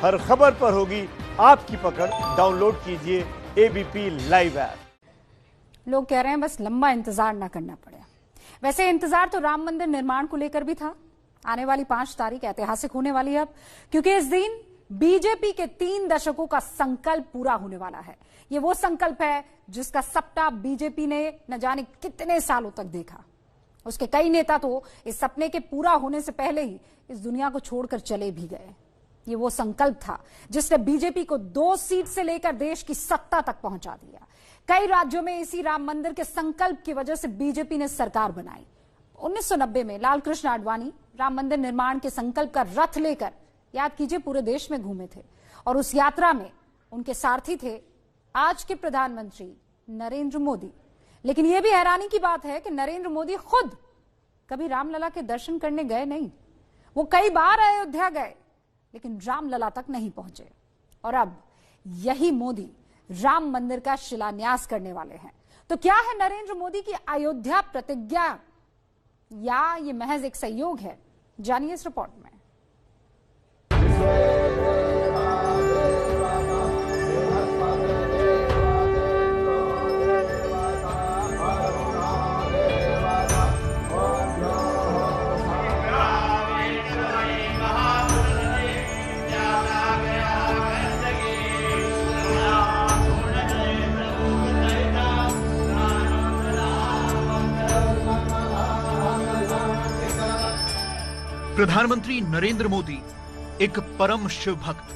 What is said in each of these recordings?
हर खबर पर होगी आपकी पकड़। डाउनलोड कीजिए एबीपी लाइव ऐप। लोग कह रहे हैं बस लंबा इंतजार ना करना पड़े। वैसे इंतजार तो राम मंदिर निर्माण को लेकर भी था। आने वाली 5 तारीख ऐतिहासिक होने वाली है अब, क्योंकि इस दिन बीजेपी के 3 दशकों का संकल्प पूरा होने वाला है। ये वो संकल्प है जिसका सपना बीजेपी ने न जाने कितने सालों तक देखा। उसके कई नेता तो इस सपने के पूरा होने से पहले ही इस दुनिया को छोड़कर चले भी गए। ये वो संकल्प था जिसने बीजेपी को 2 सीट से लेकर देश की सत्ता तक पहुंचा दिया। कई राज्यों में इसी राम मंदिर के संकल्प की वजह से बीजेपी ने सरकार बनाई। 1990 में लालकृष्ण आडवाणी राम मंदिर निर्माण के संकल्प का रथ लेकर, याद कीजिए, पूरे देश में घूमे थे और उस यात्रा में उनके सारथी थे आज के प्रधानमंत्री नरेंद्र मोदी। लेकिन यह भी हैरानी की बात है कि नरेंद्र मोदी खुद कभी रामलला के दर्शन करने गए नहीं। वो कई बार अयोध्या गए लेकिन रामलला तक नहीं पहुंचे। और अब यही मोदी राम मंदिर का शिलान्यास करने वाले हैं। तो क्या है नरेंद्र मोदी की अयोध्या प्रतिज्ञा, या ये महज एक संयोग है? जानिए इस रिपोर्ट में। प्रधानमंत्री नरेंद्र मोदी एक परम शिव भक्त।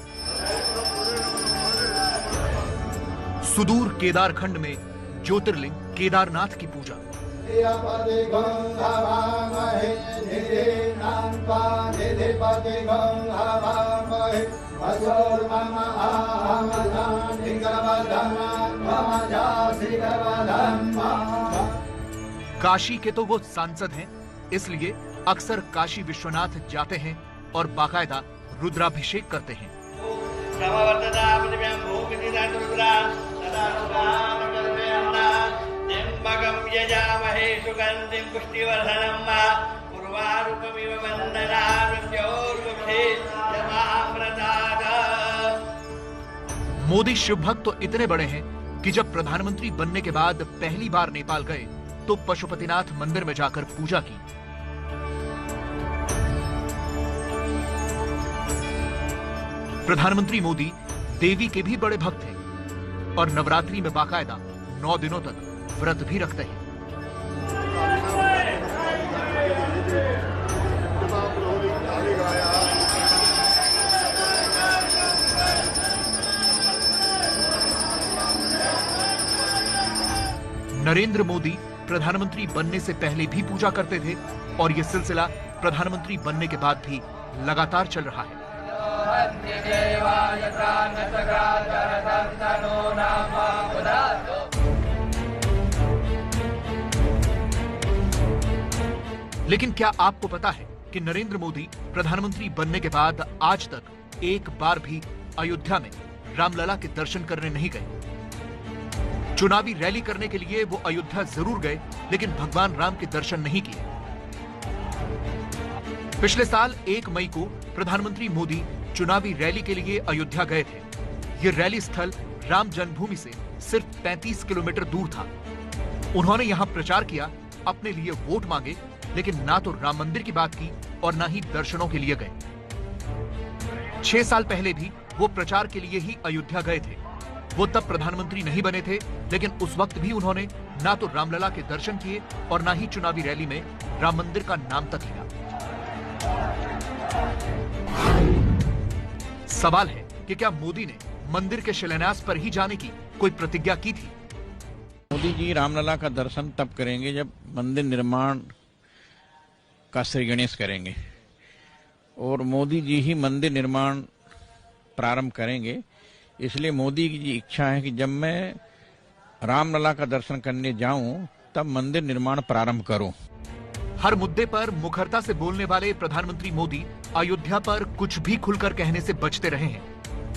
सुदूर केदारखंड में ज्योतिर्लिंग केदारनाथ की पूजा। काशी के तो वो सांसद हैं, इसलिए अक्सर काशी विश्वनाथ जाते हैं और बाकायदा रुद्राभिषेक करते हैं। मोदी शिव भक्त तो इतने बड़े हैं कि जब प्रधानमंत्री बनने के बाद पहली बार नेपाल गए तो पशुपतिनाथ मंदिर में जाकर पूजा की। प्रधानमंत्री मोदी देवी के भी बड़े भक्त हैं और नवरात्रि में बाकायदा 9 दिनों तक व्रत भी रखते हैं। नरेंद्र मोदी प्रधानमंत्री बनने से पहले भी पूजा करते थे और यह सिलसिला प्रधानमंत्री बनने के बाद भी लगातार चल रहा है। लेकिन क्या आपको पता है कि नरेंद्र मोदी प्रधानमंत्री बनने के बाद आज तक एक बार भी अयोध्या में रामलला के दर्शन करने नहीं गए? चुनावी रैली करने के लिए वो अयोध्या जरूर गए लेकिन भगवान राम के दर्शन नहीं किए। पिछले साल 1 मई को प्रधानमंत्री मोदी चुनावी रैली के लिए अयोध्या गए थे। ये रैली स्थल राम जन्मभूमि से सिर्फ 35 किलोमीटर दूर था। उन्होंने यहां प्रचार किया, अपने लिए वोट मांगे, लेकिन ना तो राम मंदिर की बात की और ना ही दर्शनों के लिए गए। 6 साल पहले भी वो प्रचार के लिए ही अयोध्या गए थे। वो तब प्रधानमंत्री नहीं बने थे, लेकिन उस वक्त भी उन्होंने ना तो रामलला के दर्शन किए और ना ही चुनावी रैली में राम मंदिर का नाम तक लिया। सवाल है कि क्या मोदी ने मंदिर के शिलान्यास पर ही जाने की कोई प्रतिज्ञा की थी? मोदी जी रामलला का दर्शन तब करेंगे जब मंदिर निर्माण का श्री गणेश करेंगे, और मोदी जी ही मंदिर निर्माण प्रारंभ करेंगे। इसलिए मोदी की इच्छा है कि जब मैं रामलला का दर्शन करने जाऊं तब मंदिर निर्माण प्रारंभ करूं। हर मुद्दे पर मुखरता से बोलने वाले प्रधानमंत्री मोदी अयोध्या पर कुछ भी खुलकर कहने से बचते रहे हैं।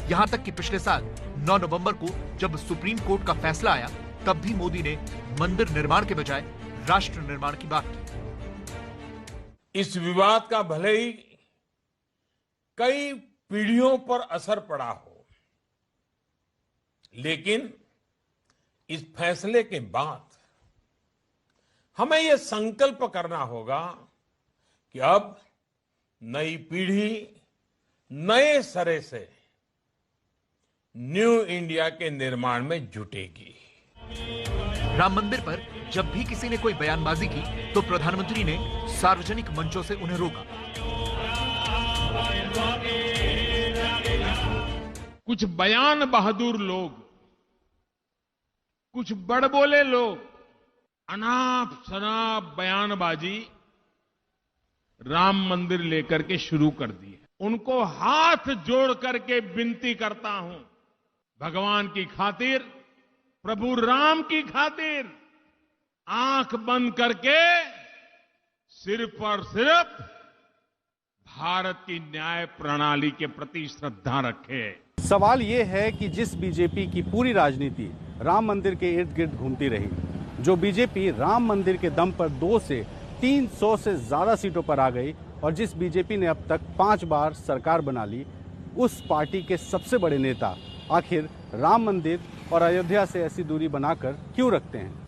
यहां तक कि पिछले साल 9 नवंबर को जब सुप्रीम कोर्ट का फैसला आया, तब भी मोदी ने मंदिर निर्माण के बजाय राष्ट्र निर्माण की बात की। इस विवाद का भले ही कई पीढ़ियों पर असर पड़ा हो, लेकिन इस फैसले के बाद हमें यह संकल्प करना होगा कि अब नई पीढ़ी नए सिरे से न्यू इंडिया के निर्माण में जुटेगी। राम मंदिर पर जब भी किसी ने कोई बयानबाजी की तो प्रधानमंत्री ने सार्वजनिक मंचों से उन्हें रोका। कुछ बयान बहादुर लोग, कुछ बड़बोले लोग अनाप शनाप बयानबाजी राम मंदिर लेकर के शुरू कर दी है। उनको हाथ जोड़ करके विनती करता हूं, भगवान की खातिर, प्रभु राम की खातिर आंख बंद करके सिर्फ और सिर्फ भारत की न्याय प्रणाली के प्रति श्रद्धा रखें। सवाल ये है कि जिस बीजेपी की पूरी राजनीति राम मंदिर के इर्द गिर्द घूमती रही, जो बीजेपी राम मंदिर के दम पर 200 से 300 से ज्यादा सीटों पर आ गई और जिस बीजेपी ने अब तक 5 बार सरकार बना ली, उस पार्टी के सबसे बड़े नेता आखिर राम मंदिर और अयोध्या से ऐसी दूरी बनाकर क्यों रखते हैं?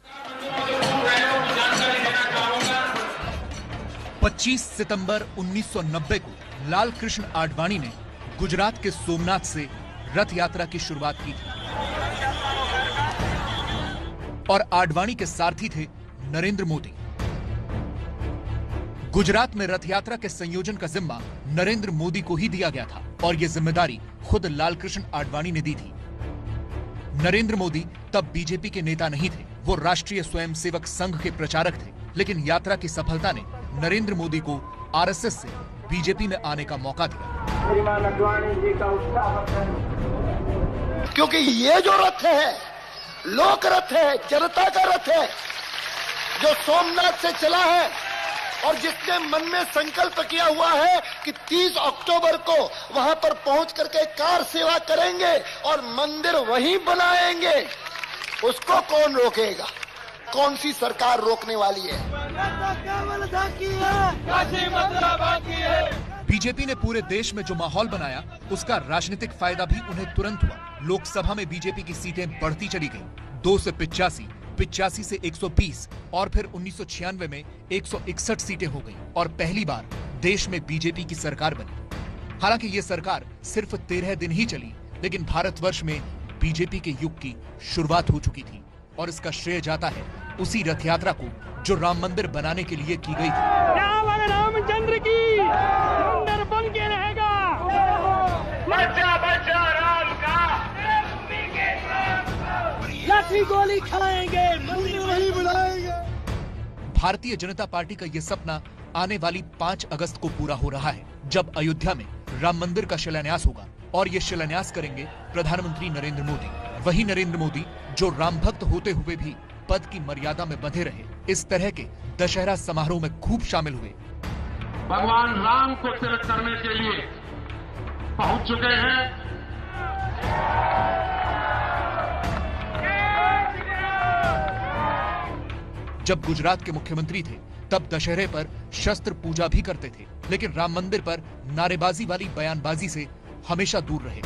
25 सितंबर 1990 को लाल कृष्ण आडवाणी ने गुजरात के सोमनाथ से रथ यात्रा की शुरुआत की थी और आडवाणी के सारथी थे नरेंद्र मोदी। गुजरात में रथ यात्रा के संयोजन का जिम्मा नरेंद्र मोदी को ही दिया गया था और यह जिम्मेदारी खुद लालकृष्ण आडवाणी ने दी थी। नरेंद्र मोदी तब बीजेपी के नेता नहीं थे, वो राष्ट्रीय स्वयंसेवक संघ के प्रचारक थे, लेकिन यात्रा की सफलता ने नरेंद्र मोदी को आरएसएस से बीजेपी में आने का मौका दिया। श्रीमान आडवाणी जी का उत्साहवर्धन, क्योंकि ये जो रथ है लोक रथ है, जनता का रथ है, जो सोमनाथ से चला है और जिसने मन में संकल्प किया हुआ है कि 30 अक्टूबर को वहां पर पहुंच करके कार सेवा करेंगे और मंदिर वहीं बनाएंगे, उसको कौन रोकेगा? कौन सी सरकार रोकने वाली है? बीजेपी ने पूरे देश में जो माहौल बनाया, उसका राजनीतिक फायदा भी उन्हें तुरंत हुआ। लोकसभा में बीजेपी की सीटें बढ़ती चली गईं, 2 से 85, 85 से 120 और फिर 1996 में 161 सीटें हो गईं और पहली बार देश में बीजेपी की सरकार बनी। हालांकि ये सरकार सिर्फ 13 दिन ही चली, लेकिन भारतवर्ष में बीजेपी के युग की शुरुआत हो चुकी थी और इसका श्रेय जाता है उसी रथ यात्रा को जो राम मंदिर बनाने के लिए की गई थी। रामचंद्र की मंदिर बन के रहेगा, बच्चा बच्चा राम का, लाठी गोली खाएंगे, मंदिर वही बनाएंगे। भारतीय जनता पार्टी का यह सपना आने वाली 5 अगस्त को पूरा हो रहा है, जब अयोध्या में राम मंदिर का शिलान्यास होगा और ये शिलान्यास करेंगे प्रधानमंत्री नरेंद्र मोदी। वही नरेंद्र मोदी जो राम भक्त होते हुए भी पद की मर्यादा में बंधे रहे, इस तरह के दशहरा समारोह में खूब शामिल हुए। भगवान राम को तिलक करने के लिए पहुंच चुके हैं। जब गुजरात के मुख्यमंत्री थे तब दशहरे पर शस्त्र पूजा भी करते थे, लेकिन राम मंदिर पर नारेबाजी वाली बयानबाजी से हमेशा दूर रहे।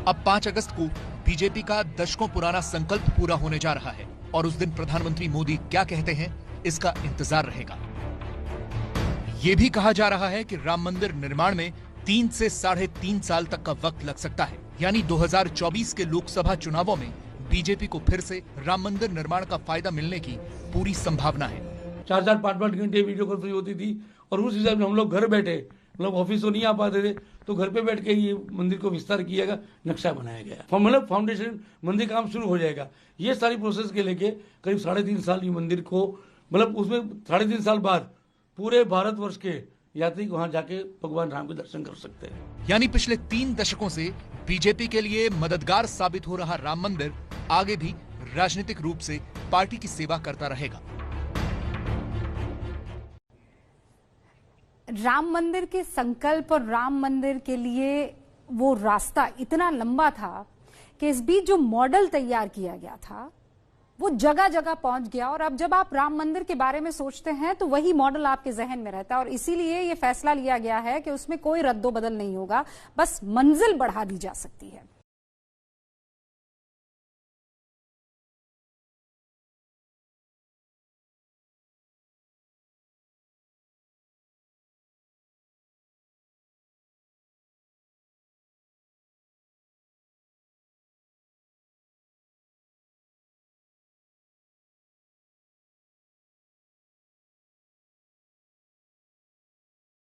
अब 5 अगस्त को बीजेपी का दशकों पुराना संकल्प पूरा होने जा रहा है और उस दिन प्रधानमंत्री मोदी क्या कहते हैं, इसका इंतजार रहेगा। यह भी कहा जा रहा है कि राम मंदिर निर्माण में 3 से 3.5 साल तक का वक्त लग सकता है, यानी 2024 के लोकसभा चुनावों में बीजेपी को फिर से राम मंदिर निर्माण का फायदा मिलने की पूरी संभावना है। 4-4, 5-5 घंटे वीडियो कॉन्फ्रेंस होती थी और उस हिसाब से हम लोग घर बैठे, मतलब ऑफिस तो नहीं आ पाते थे, तो घर पे बैठ के ये मंदिर को विस्तार किया गया, नक्शा बनाया गया, मतलब फाउंडेशन मंदिर काम शुरू हो जाएगा। ये सारी प्रोसेस के लेके करीब 3.5 साल ये मंदिर को, मतलब उसमें 3.5 साल बाद पूरे भारतवर्ष के यात्री वहां जाके भगवान राम के दर्शन कर सकते हैं। यानी पिछले 3 दशकों से बीजेपी के लिए मददगार साबित हो रहा राम मंदिर आगे भी राजनीतिक रूप से पार्टी की सेवा करता रहेगा। राम मंदिर के संकल्प और राम मंदिर के लिए वो रास्ता इतना लंबा था कि इस बीच जो मॉडल तैयार किया गया था वो जगह जगह पहुंच गया। और अब जब आप राम मंदिर के बारे में सोचते हैं तो वही मॉडल आपके जहन में रहता है, और इसीलिए ये फैसला लिया गया है कि उसमें कोई रद्दो बदल नहीं होगा, बस मंजिल बढ़ा दी जा सकती है।